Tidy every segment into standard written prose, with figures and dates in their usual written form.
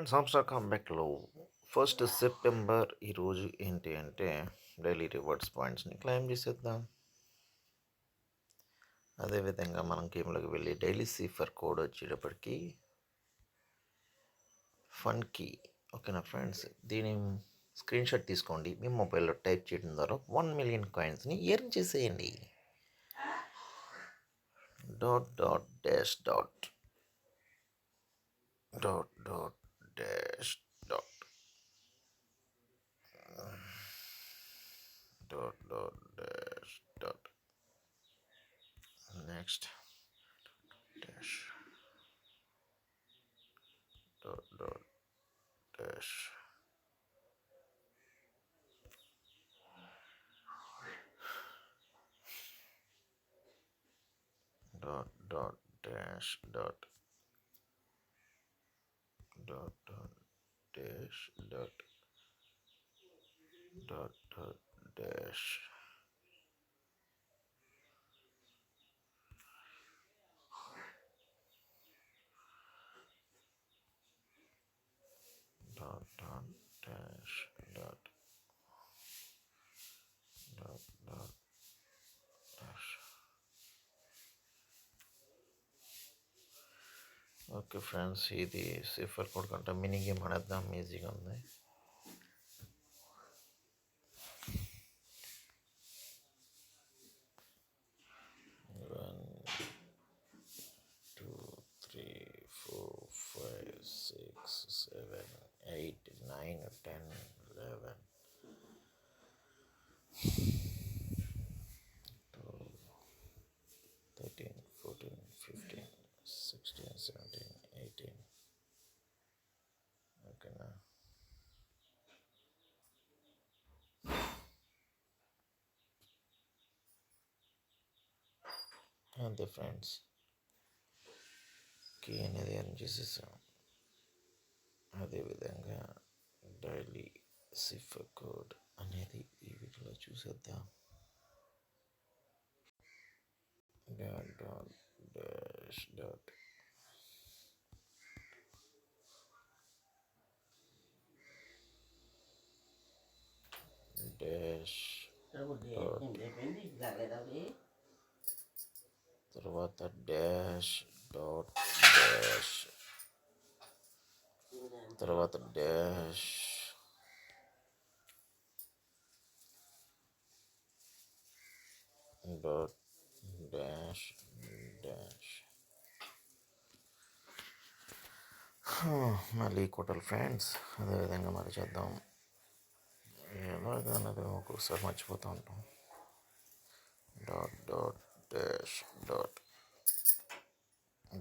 సంవత్సర కాంబ్యాక్లో 1 సెప్టెంబర్ ఈరోజు ఏంటి అంటే డైలీ రివార్డ్స్ పాయింట్స్ని క్లెయిమ్ చేసేద్దాం. అదేవిధంగా మనం గేమ్లోకి వెళ్ళి డైలీ సీఫర్ కోడ్ వచ్చేటప్పటికి ఫన్కి. ఓకేనా ఫ్రెండ్స్, దీని స్క్రీన్ షాట్ తీసుకోండి, మీ మొబైల్లో టైప్ చేయడం ద్వారా 1 మిలియన్ కాయిన్స్ని ఎర్న్ చేసేయండి. Dot dot dash dot dot dot dash dot dot dot dash dot next dash dot dot dash dot dot dash dot dot dot dash dot dot dot dash dot dot dash dot dot dot dash. Okay friends, ఇది cipher code కంటే mini game ఆడేద్దాం, ఈజీగా ఉంది. 1 2 3 4 5 6 7 8 9 10 11 12 13 14 15 16 17 18. ఓకేనా? అంతే friends, key అనేది earn చేసేసాం. అదేవిధంగా daily cipher code అనేది ఈ వీడియోలో చూసేద్దాం. Dot dot dash dot dash తర్వాత డాష్ డాట్ డాష్ తర్వాత డాష్ డాట్ డాష్ డాష్. మళ్ళీ కొట్టాలి ఫ్రెండ్స్. అదేవిధంగా మరి చేద్దాం. ఎలాగన్నది ఒక్కొక్కసారి మర్చిపోతూ ఉంటాం. Dot dot dash dot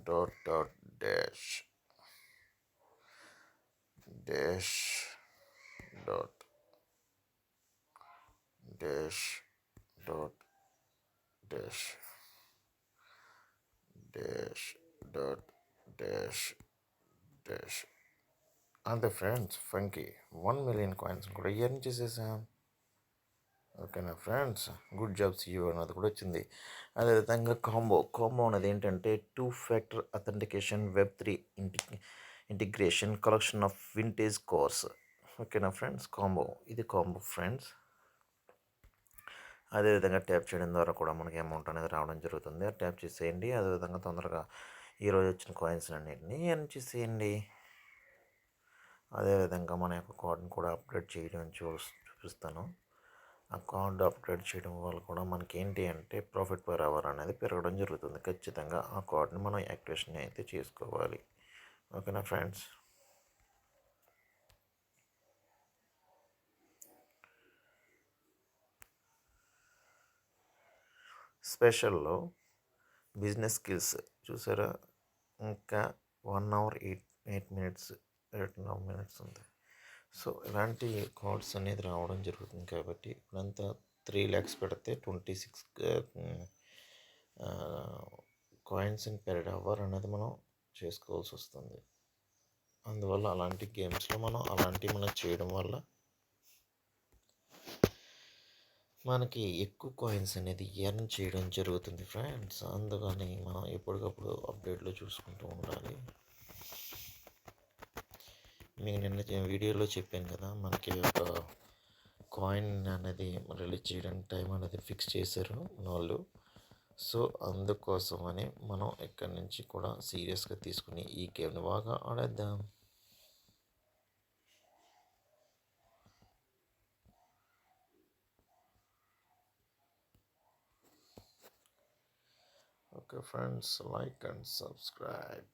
dot dot dash dash dot dash dot dash dash dot dash dash. అంతే ఫ్రెండ్స్, ఫంకీ 1 మిలియన్ కాయిన్స్ కూడా ఎర్న్ చేసేసాం. ఓకేనా ఫ్రెండ్స్, గుడ్ జాబ్స్ యూ అన్నది కూడా వచ్చింది. అదేవిధంగా కాంబో అనేది ఏంటంటే 2 ఫ్యాక్టర్ అథెంటికేషన్ వెబ్3 integration collection of vintage cars. ఓకేనా ఫ్రెండ్స్, ఇది కాంబో ఫ్రెండ్స్. అదేవిధంగా ట్యాప్ చేయడం ద్వారా కూడా మనకి అమౌంట్ అనేది రావడం జరుగుతుంది. ట్యాప్ చేసేయండి. అదేవిధంగా తొందరగా ఈరోజు వచ్చిన కాయిన్స్ అన్నింటినీ ఎర్న్ చేసేయండి. అదేవిధంగా మన యొక్క కార్డుని కూడా అప్డేట్ చేయడం చూపిస్తాను. ఆ కార్డు అప్డేట్ చేయడం వల్ల కూడా మనకి ఏంటి అంటే ప్రాఫిట్ పర్ అవర్ అనేది పెరగడం జరుగుతుంది. ఖచ్చితంగా ఆ కార్డుని మనం యాక్టివేషన్ అయితే చేసుకోవాలి. ఓకేనా ఫ్రెండ్స్? స్పెషల్లో బిజినెస్ స్కిల్స్ చూసారా, ఇంకా 1 hour 8 minutes ఉంది. సో ఇలాంటి కార్డ్స్ అనేది రావడం జరుగుతుంది. కాబట్టి ఇప్పుడంతా 3 lakhs పెడితే 26 కాయిన్స్ ఇన్ పెర్ అవర్ అనేది మనం చేసుకోవాల్సి వస్తుంది. అందువల్ల అలాంటి గేమ్స్లో మనం చేయడం వల్ల మనకి ఎక్కువ కాయిన్స్ అనేది ఎర్న్ చేయడం జరుగుతుంది ఫ్రెండ్స్. అందుకని మనం ఎప్పటికప్పుడు అప్డేట్లో చూసుకుంటూ ఉండాలి. మీకు నిన్న వీడియోలో చెప్పాను కదా, మనకి ఒక కాయిన్ అనేది రిలీజ్ చేయడానికి టైం అనేది ఫిక్స్ చేశారు మన వాళ్ళు. సో అందుకోసమని మనం ఇక్కడి నుంచి కూడా సీరియస్గా తీసుకుని ఈ గేమ్ని బాగా ఆడేద్దాం. Okay friends, like and subscribe.